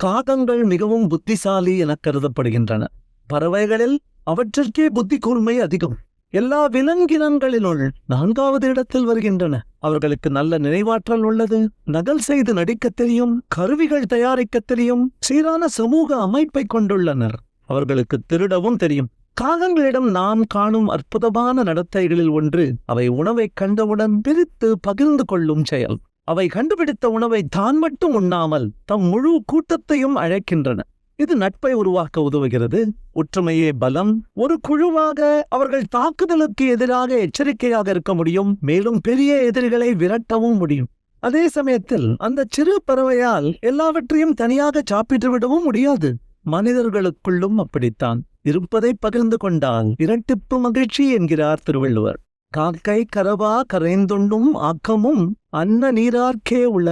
காகங்கள் மிகவும் புத்திசாலி என கருதப்படுகின்றன. பறவைகளில் அவற்றிற்கே புத்தி கூர்மை அதிகம். எல்லா விலங்கினங்களினுள் 4வது இடத்தில் வருகின்றன. அவர்களுக்கு நல்ல நினைவாற்றல் உள்ளது, நகல் செய்து நடிக்கத் தெரியும், கருவிகள் தயாரிக்கத் தெரியும், சீரான சமூக அமைப்பை கொண்டுள்ளனர். அவர்களுக்கு திருடவும் தெரியும். காகங்களிடம் நாம் காணும் அற்புதமான நடத்தைகளில் ஒன்று அவை உணவை கண்டவுடன் பிரித்து பகிர்ந்து கொள்ளும் செயல். அவை கண்டுபிடித்த உணவை தான் மட்டும் உண்ணாமல் தம் முழு கூட்டத்தையும் அழைக்கின்றன. இது நட்பை உருவாக்க உதவுகிறது. ஒற்றுமையே பலம். ஒரு குழுவாக அவர்கள் தாக்குதலுக்கு எதிராக எச்சரிக்கையாக இருக்க முடியும், மேலும் பெரிய எதிரிகளை விரட்டவும் முடியும். அதே சமயத்தில் அந்த சிறு பறவையால் எல்லாவற்றையும் தனியாக சாப்பிட்டு விடவும் முடியாது. மனிதர்களுக்குள்ளும் அப்படித்தான். இருப்பதை பகிர்ந்து கொண்டால் இரட்டிப்பு மகிழ்ச்சி என்கிறார் திருவள்ளுவர். காக்கை கரவா கரைந்துண்ணும் ஆக்கமும் அன்ன நீரார்க்கே உள.